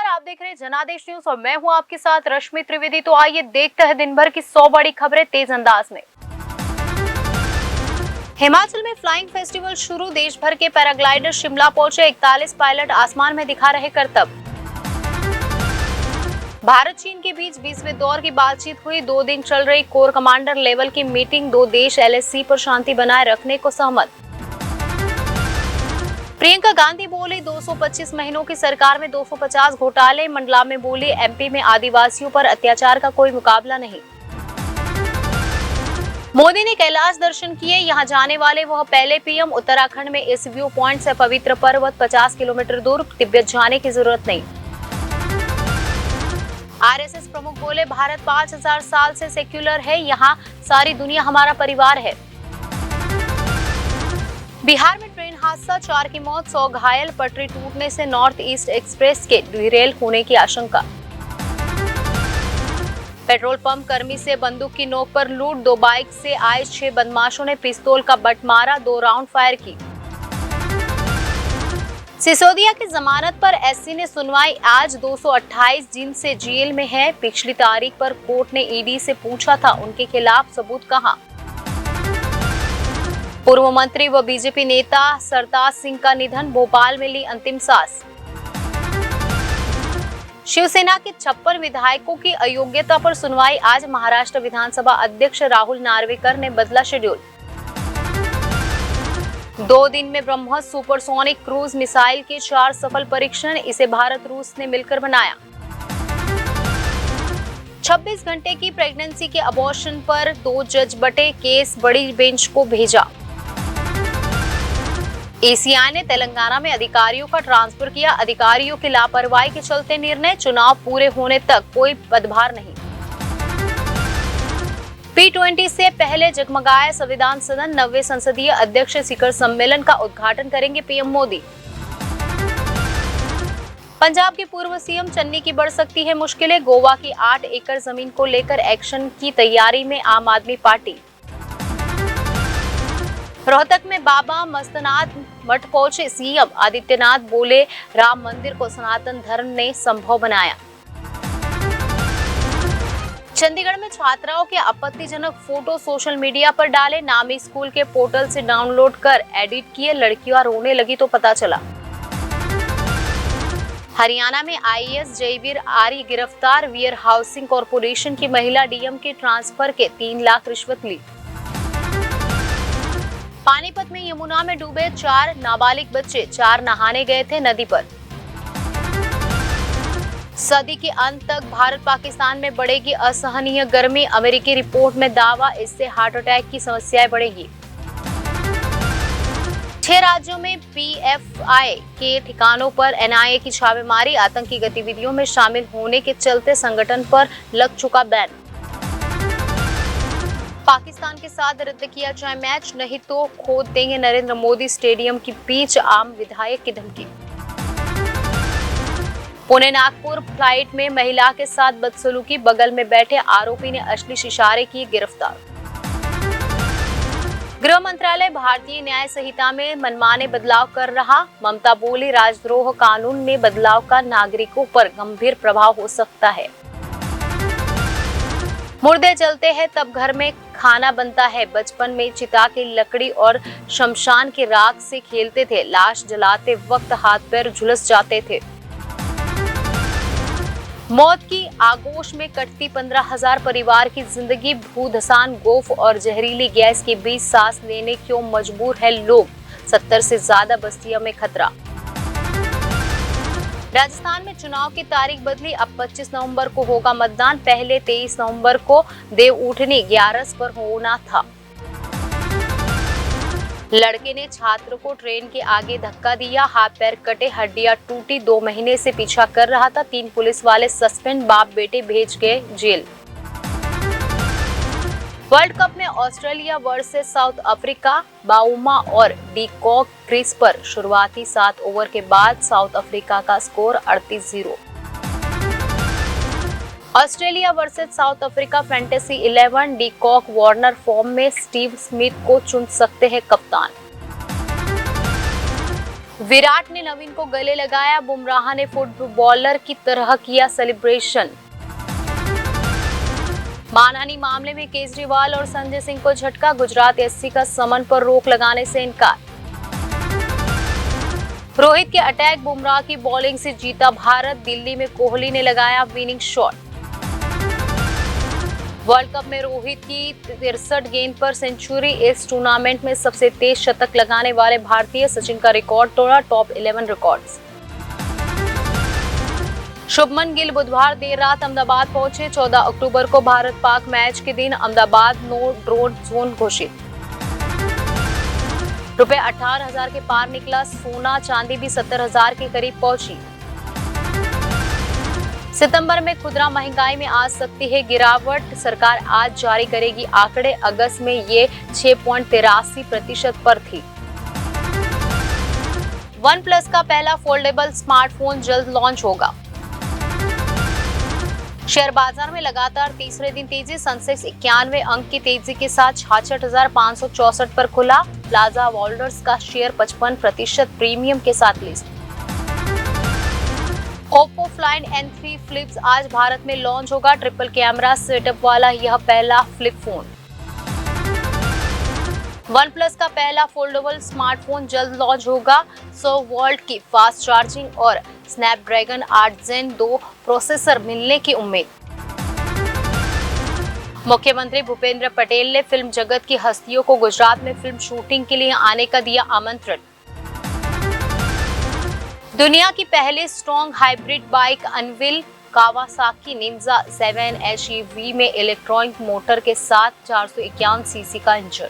नमस्कार, आप देख रहे हैं जनादेश न्यूज और मैं हूं आपके साथ रश्मि त्रिवेदी। तो आइए देखते हैं दिन भर की 100 बड़ी खबरें तेज अंदाज में। हिमाचल में फ्लाइंग फेस्टिवल शुरू, देश भर के पैराग्लाइडर शिमला पहुंचे, 41 पायलट आसमान में दिखा रहे करतब। भारत चीन के बीच 20वें दौर की बातचीत हुई, 2 दिन चल रही कोर कमांडर लेवल की मीटिंग, 2 देश LAC पर शांति बनाए रखने को सहमत। प्रियंका गांधी बोली 225 महीनों की सरकार में 250 घोटाले, मंडला में बोली MP में आदिवासियों पर अत्याचार का कोई मुकाबला नहीं। मोदी ने कैलाश दर्शन किए, यहां जाने वाले वह पहले PM। उत्तराखंड में इस व्यू पॉइंट से पवित्र पर्वत 50 किलोमीटर दूर, तिब्बत जाने की जरूरत नहीं। RSS प्रमुख बोले भारत 5000 साल से सेक्युलर है, यहाँ सारी दुनिया हमारा परिवार है। बिहार में ट्रेन हादसा, 4 की मौत, 100 घायल, पटरी टूटने से नॉर्थ ईस्ट एक्सप्रेस के डिरेल होने की आशंका। पेट्रोल पंप कर्मी से बंदूक की नोक पर लूट, 2 बाइक से आए 6 बदमाशों ने पिस्तौल का बट मारा, 2 राउंड फायर की। सिसोदिया की जमानत पर SC ने सुनवाई आज, 228 दिन से जेल में है। पिछली तारीख पर कोर्ट ने ED से पूछा था उनके खिलाफ सबूत कहां। पूर्व मंत्री व BJP नेता सरताज सिंह का निधन, भोपाल में ली अंतिम सांस। शिवसेना के 56 विधायकों की अयोग्यता पर सुनवाई आज, महाराष्ट्र विधानसभा अध्यक्ष राहुल नार्वेकर ने बदला शेड्यूल। 2 दिन में ब्रह्मोस सुपरसोनिक क्रूज मिसाइल के 4 सफल परीक्षण, इसे भारत रूस ने मिलकर बनाया। 26 घंटे की प्रेगनेंसी के अबॉर्शन पर 2 जज बटे, केस बड़ी बेंच को भेजा। ACI ने तेलंगाना में अधिकारियों का ट्रांसफर किया, अधिकारियों की लापरवाही के चलते निर्णय, चुनाव पूरे होने तक कोई पदभार नहीं। P20 से पहले जगमगाया संविधान सदन, 90वें संसदीय अध्यक्ष शिखर सम्मेलन का उद्घाटन करेंगे PM मोदी। पंजाब के पूर्व CM चन्नी की बढ़ सकती है मुश्किलें, गोवा की 8 एकड़ जमीन को लेकर एक्शन की तैयारी में आम आदमी पार्टी। रोहतक में बाबा मस्तनाथ मठ पहुंचे CM, आदित्यनाथ बोले राम मंदिर को सनातन धर्म ने संभव बनाया। चंडीगढ़ में छात्राओं के आपत्तिजनक फोटो सोशल मीडिया पर डाले, नामी स्कूल के पोर्टल से डाउनलोड कर एडिट किए, लड़कियां रोने लगी तो पता चला। हरियाणा में IAS जयवीर आर्य गिरफ्तार, वेयर हाउसिंग कॉर्पोरेशन की महिला DM के ट्रांसफर के 3 लाख रिश्वत ली। पानीपत में यमुना में डूबे 4 नाबालिग बच्चे, 4 नहाने गए थे नदी पर। सदी के अंत तक भारत पाकिस्तान में बढ़ेगी असहनीय गर्मी, अमेरिकी रिपोर्ट में दावा, इससे हार्ट अटैक की समस्याएं बढ़ेगी। 6 राज्यों में PFI के ठिकानों पर NIA की छापेमारी, आतंकी गतिविधियों में शामिल होने के चलते संगठन पर लग चुका बैन। पाकिस्तान के साथ रद्द किया जाए मैच, नहीं तो खोद देंगे नरेंद्र मोदी स्टेडियम की पिच, आम विधायक की धमकी। पुणे नागपुर फ्लाइट में महिला के साथ बदसलूकी, बगल में बैठे आरोपी ने अश्लील इशारे किए, गिरफ्तार। गृह मंत्रालय भारतीय न्याय संहिता में मनमाने बदलाव कर रहा, ममता बोली राजद्रोह कानून में बदलाव का नागरिकों पर गंभीर प्रभाव हो सकता है। मुर्दे जलते हैं तब घर में खाना बनता है, बचपन में चिता की लकड़ी और शमशान की राख से खेलते थे, लाश जलाते वक्त हाथ पैर झुलस जाते थे। मौत की आगोश में कटती 15,000 परिवार की जिंदगी, भूधसान, गोफ और जहरीली गैस के बीच सांस लेने क्यों मजबूर है लोग, 70 से ज्यादा बस्तियों में खतरा। राजस्थान में चुनाव की तारीख बदली, अब 25 नवंबर को होगा मतदान, पहले 23 नवंबर को देवउठनी 11 पर होना था। लड़के ने छात्र को ट्रेन के आगे धक्का दिया, हाथ पैर कटे, हड्डियां टूटी, 2 महीने से पीछा कर रहा था, 3 पुलिस वाले सस्पेंड, बाप बेटे भेज गए जेल। वर्ल्ड कप में Australia versus South Africa, Bavuma और डी कॉक क्रीज पर, शुरुआती 7 ओवर के बाद साउथ अफ्रीका का score 38-0। Australia versus South Africa fantasy 11, de Kock Warner form में, स्टीव स्मिथ को चुन सकते हैं कप्तान। विराट ने नवीन को गले लगाया, बुमराह ने फुटबॉलर की तरह किया सेलिब्रेशन। मानहानि मामले में केजरीवाल और संजय सिंह को झटका, गुजरात एससी का समन पर रोक लगाने से इनकार। रोहित के अटैक, बुमराह की बॉलिंग से जीता भारत, दिल्ली में कोहली ने लगाया विनिंग शॉट। वर्ल्ड कप में रोहित की 63 गेंद पर सेंचुरी, इस टूर्नामेंट में सबसे तेज शतक लगाने वाले भारतीय, सचिन का रिकॉर्ड तोड़ा, टॉप 11 रिकॉर्ड्स। शुभमन गिल बुधवार देर रात अहमदाबाद पहुंचे, 14 अक्टूबर को भारत पाक मैच के दिन अहमदाबाद नो ड्रोन जोन घोषित। रुपए 18,000 के पार निकला सोना, चांदी भी 70,000 के करीब पहुंची। सितंबर में खुदरा महंगाई में आ सकती है गिरावट, सरकार आज जारी करेगी आंकड़े, अगस्त में ये 6.83% पर थी। वन प्लस का पहला फोल्डेबल स्मार्टफोन जल्द लॉन्च होगा। शेयर बाजार में लगातार तीसरे दिन तेजी, सेंसेक्स 91 अंक की तेजी के साथ 66,564 पर खुला। प्लाजा वॉल्डर्स का शेयर 55% प्रीमियम के साथ लिस्ट। ओप्पो फ्लाइन N3 फ्लिप्स आज भारत में लॉन्च होगा, ट्रिपल कैमरा सेटअप वाला यह पहला फ्लिप फोन। वन प्लस का पहला फोल्डेबल स्मार्टफोन जल्द लॉन्च होगा, 100 वोल्ट की फास्ट चार्जिंग और स्नैपड्रैगन 8 Gen 2 प्रोसेसर मिलने की उम्मीद। मुख्यमंत्री भूपेंद्र पटेल ने फिल्म जगत की हस्तियों को गुजरात में फिल्म शूटिंग के लिए आने का दिया आमंत्रण। दुनिया की पहली strong hybrid bike unveil, Kawasaki Ninja 7 HEV में इलेक्ट्रॉनिक मोटर के साथ 451 सीसी का इंजन।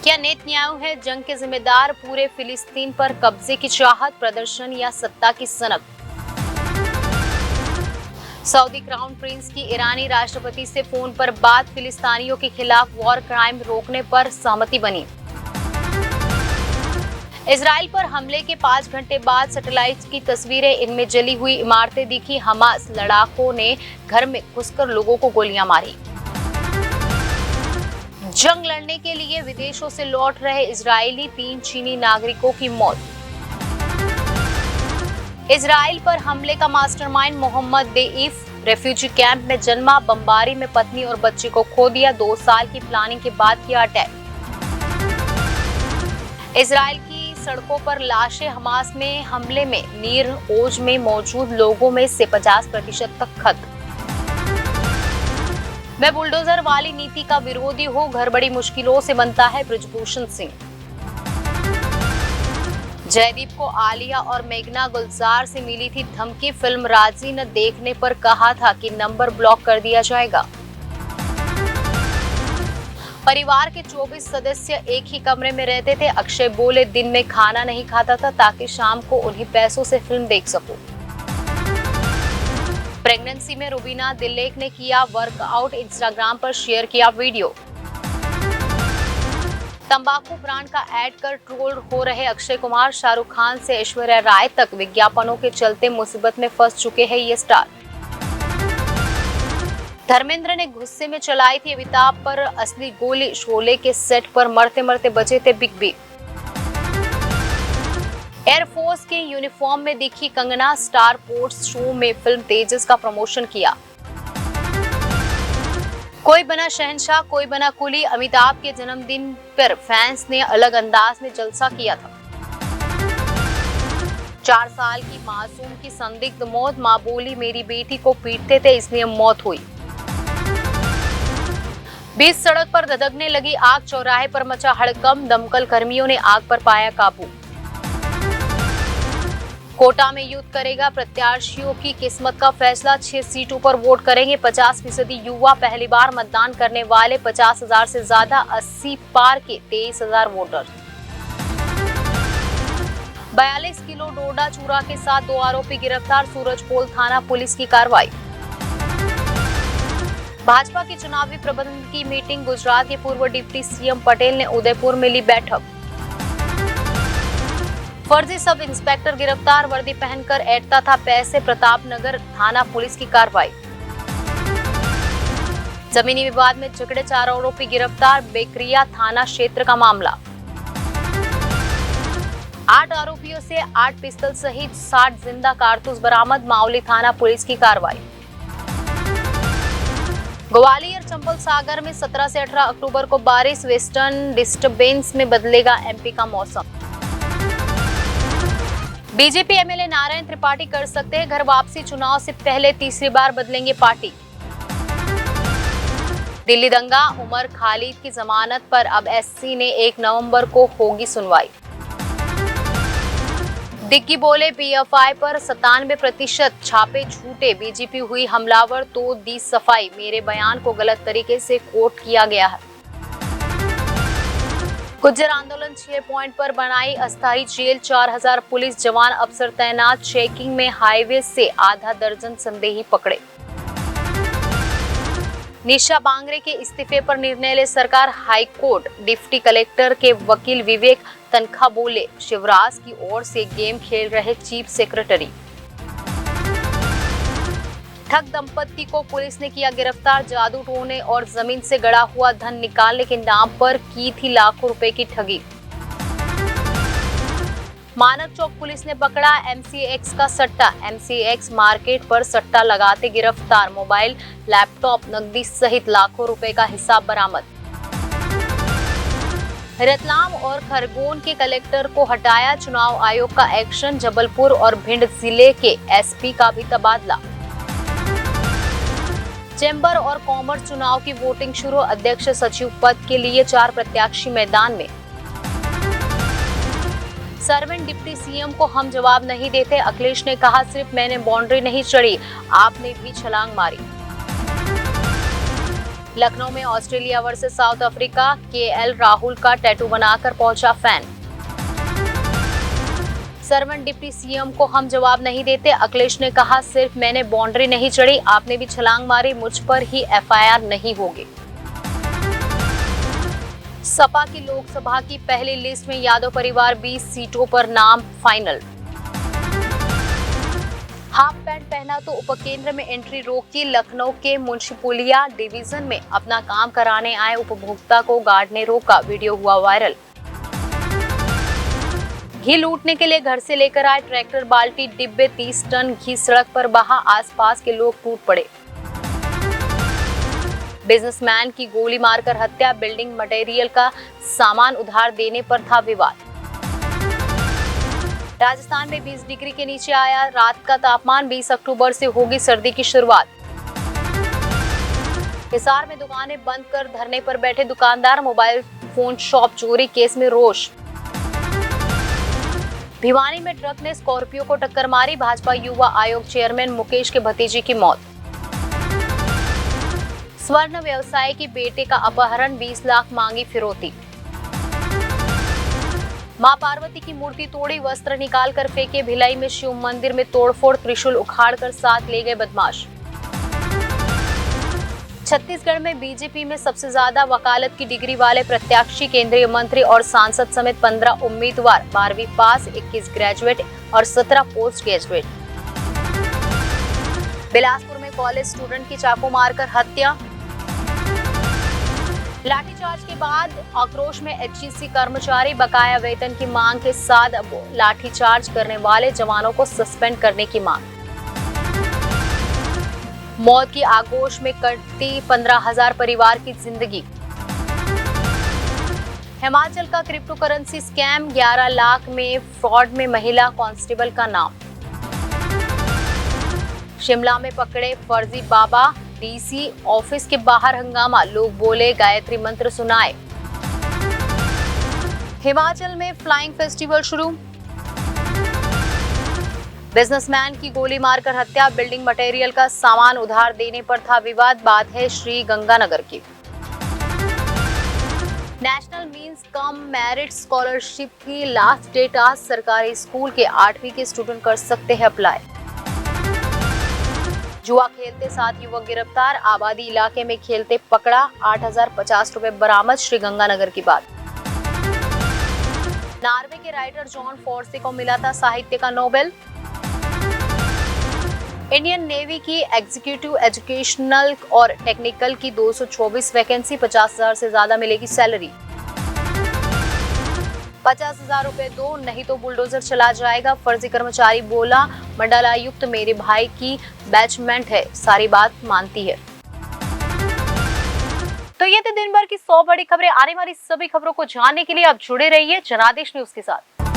क्या नेतन्याहू है जंग के जिम्मेदार, पूरे फिलिस्तीन पर कब्जे की चाहत, प्रदर्शन या सत्ता की सनक। सऊदी क्राउन प्रिंस की ईरानी राष्ट्रपति से फोन पर बात, फिलिस्तीनियों के खिलाफ वॉर क्राइम रोकने पर सहमति बनी। इजराइल पर हमले के 5 घंटे बाद सैटेलाइट की तस्वीरें, इनमें जली हुई इमारतें दिखी, हमास लड़ाकों ने घर में घुसकर लोगों को गोलियां मारी। जंग लड़ने के लिए विदेशों से लौट रहे इजरायली 3 चीनी नागरिकों की मौत। इजराइल पर हमले का मास्टरमाइंड मोहम्मद देईफ रेफ्यूजी कैंप में जन्मा, बमबारी में पत्नी और बच्चे को खो दिया, 2 साल की प्लानिंग के बाद किया अटैक। इजराइल की सड़कों पर लाशें, हमास में हमले में नीर ओज में मौजूद लोगों में से 50% तक खत्म। मैं बुलडोजर वाली नीति का विरोधी हूँ, घर बड़ी मुश्किलों से बनता है, बृजभूषण सिंह। जयदीप को आलिया और मेघना गुलजार से मिली थी धमकी, फिल्म राजी न देखने पर कहा था कि नंबर ब्लॉक कर दिया जाएगा। परिवार के 24 सदस्य एक ही कमरे में रहते थे, अक्षय बोले दिन में खाना नहीं खाता था ताकि शाम को उन्हीं पैसों से फिल्म देख सकूं। प्रेगनेंसी में रुबीना दिलेक ने किया वर्कआउट, इंस्टाग्राम पर शेयर किया वीडियो। तंबाकू ब्रांड का ऐड कर ट्रोल हो रहे अक्षय कुमार, शाहरुख खान से ऐश्वर्या राय तक विज्ञापनों के चलते मुसीबत में फंस चुके हैं ये स्टार। धर्मेंद्र ने गुस्से में चलाई थी अमिताभ पर असली गोली, शोले के सेट पर मरते मरते बचे थे बिग बी। एयरफोर्स के यूनिफॉर्म में दिखी कंगना, स्टार स्पोर्ट्स शो में फिल्म तेजस का प्रमोशन किया। कोई बना शहंशाह कोई बना कुली, अमिताभ के जन्मदिन पर फैंस ने अलग अंदाज में जलसा किया था। 4 साल की मासूम की संदिग्ध मौत, मां बोली मेरी बेटी को पीटते थे इसलिए मौत हुई। बीच सड़क पर धधकने लगी आग, चौराहे पर मचा हड़कंप, दमकल कर्मियों ने आग पर पाया काबू। कोटा में युद्ध करेगा प्रत्याशियों की किस्मत का फैसला, 6 सीटों पर वोट करेंगे 50% युवा, पहली बार मतदान करने वाले 50,000 से ज्यादा, 80 पार के 23,000 वोटर। 42 किलो डोडा चूरा के साथ 2 आरोपी गिरफ्तार, सूरजपोल थाना पुलिस की कार्रवाई। भाजपा की चुनावी प्रबंधन की मीटिंग, गुजरात के पूर्व डिप्टी सीएम पटेल ने उदयपुर में ली बैठक। फर्जी सब इंस्पेक्टर गिरफ्तार, वर्दी पहनकर ऐंठता था पैसे, प्रतापनगर थाना पुलिस की कार्रवाई। जमीनी विवाद में झगड़े 4 आरोपी गिरफ्तार, बेकरिया थाना क्षेत्र का मामला। 8 आरोपियों से 8 पिस्तौल सहित 60 जिंदा कारतूस बरामद, मावली थाना पुलिस की कार्रवाई। ग्वालियर चंबल सागर में 17 से 18 अक्टूबर को बारिश, वेस्टर्न डिस्टर्बेंस में बदलेगा एमपी का मौसम। बीजेपी एमएलए नारायण त्रिपाठी कर सकते हैं घर वापसी, चुनाव से पहले तीसरी बार बदलेंगे पार्टी। दिल्ली दंगा, उमर खालिद की जमानत पर अब एससी ने 1 नवंबर को होगी सुनवाई। दिग्गी बोले पीएफआई पर 97% छापे झूठे, बीजेपी हुई हमलावर तो दी सफाई, मेरे बयान को गलत तरीके से कोट किया गया है। गुज्जर आंदोलन 6 पॉइंट पर बनाई अस्थायी जेल, 4000 पुलिस जवान अफसर तैनात, चेकिंग में हाईवे से आधा दर्जन संदेही पकड़े। निशा बांगरे के इस्तीफे पर निर्णय ले सरकार, हाईकोर्ट, डिप्टी कलेक्टर के वकील विवेक तनखा बोले शिवराज की ओर से गेम खेल रहे चीफ सेक्रेटरी। ठग दंपत्ति को पुलिस ने किया गिरफ्तार, जादू टोने और जमीन से गड़ा हुआ धन निकालने के नाम पर की थी लाखों रुपए की ठगी। मानक चौक पुलिस ने पकड़ा एमसीएक्स का सट्टा, एमसीएक्स मार्केट पर सट्टा लगाते गिरफ्तार, मोबाइल, लैपटॉप, नकदी सहित लाखों रुपए का हिसाब बरामद। रतलाम और खरगोन के कलेक्टर को हटाया, चुनाव आयोग का एक्शन, जबलपुर और भिंड जिले के एसपी का भी तबादला। चैम्बर और कॉमर्स चुनाव की वोटिंग शुरू, अध्यक्ष सचिव पद के लिए 4 प्रत्याशी मैदान में। सर्वेंट डिप्टी सीएम को हम जवाब नहीं देते, अखिलेश ने कहा सिर्फ मैंने बाउंड्री नहीं चढ़ी, आपने भी छलांग मारी। लखनऊ में Australia versus South Africa, KL Rahul का टैटू बनाकर पहुंचा फैन। सर्वेंट डिप्टी सीएम को हम जवाब नहीं देते, अखिलेश ने कहा सिर्फ मैंने बाउंड्री नहीं चढ़ी, आपने भी छलांग मारी, मुझ पर ही एफआईआर नहीं होगी। सपा की लोकसभा की पहली लिस्ट में यादव परिवार 20 सीटों पर नाम फाइनल। हाफ पैंट पहना तो उपकेंद्र में एंट्री रोकी, लखनऊ के मुंशीपुलिया डिवीजन में अपना काम कराने आए उपभोक्ता को गार्ड ने रोका, वीडियो हुआ वायरल। घी लूटने के लिए घर से लेकर आए ट्रैक्टर बाल्टी डिब्बे, 30 टन घी सड़क पर बहा, आसपास के लोग टूट पड़े। बिजनेसमैन की गोली मारकर हत्या, बिल्डिंग मटेरियल का सामान उधार देने पर था विवाद। राजस्थान में 20 डिग्री के नीचे आया रात का तापमान, 20 अक्टूबर से होगी सर्दी की शुरुआत। हिसार में दुकानें बंद कर धरने पर बैठे दुकानदार, मोबाइल फोन शॉप चोरी केस में रोष। भिवानी में ट्रक ने स्कॉर्पियो को टक्कर मारी, भाजपा युवा आयोग चेयरमैन मुकेश के भतीजे की मौत। स्वर्ण व्यवसायी की बेटे का अपहरण, 20 लाख मांगी फिरौती। मां पार्वती की मूर्ति तोड़ी, वस्त्र निकालकर फेंके, भिलाई में शिव मंदिर में तोड़फोड़, त्रिशूल उखाड़कर साथ ले गए बदमाश। छत्तीसगढ़ में बीजेपी में सबसे ज्यादा वकालत की डिग्री वाले प्रत्याशी, केंद्रीय मंत्री और सांसद समेत 15 उम्मीदवार, 12वीं पास, 21 ग्रेजुएट और 17 पोस्ट ग्रेजुएट। बिलासपुर में कॉलेज स्टूडेंट की चाकू मारकर हत्या। लाठीचार्ज के बाद आक्रोश में एचईसी कर्मचारी, बकाया वेतन की मांग के साथ अब लाठीचार्ज करने वाले जवानों को सस्पेंड करने की मांग। मौत की आगोश में कटती 15,000 परिवार की जिंदगी। हिमाचल का क्रिप्टो करेंसी स्कैम, 11 लाख में फ्रॉड में महिला कांस्टेबल का नाम। शिमला में पकड़े फर्जी बाबा, डीसी ऑफिस के बाहर हंगामा, लोग बोले गायत्री मंत्र सुनाए। हिमाचल में फ्लाइंग फेस्टिवल शुरू। बिजनेसमैन की गोली मारकर हत्या, बिल्डिंग मटेरियल का सामान उधार देने पर था विवाद, बात है श्री गंगानगर की। National means cum merit scholarship की लास्ट डेट आज, सरकारी स्कूल के 8वीं के स्टूडेंट कर सकते हैं अप्लाई। जुआ खेलते 7 युवक गिरफ्तार, आबादी इलाके में खेलते पकड़ा, 8,050 रुपए बरामद, श्री गंगानगर की बात। नॉर्वे के राइटर जॉन फॉर्से को मिला था साहित्य का नोबेल। इंडियन नेवी की एग्जीक्यूटिव, एजुकेशनल और टेक्निकल की 224 वैकेंसी, 50,000 से ज्यादा मिलेगी सैलरी। 50,000 रुपए दो, नहीं तो बुलडोजर चला जाएगा। फर्जी कर्मचारी बोला, मंडलायुक्त मेरे भाई की बैचमेंट है, सारी बात मानती है। तो ये थी दिन भर की 100 बड़ी खबरें। आने वाली सभी खबरों को जानने के लिए आप जुड़े रहिए जनादेश न्यूज के साथ।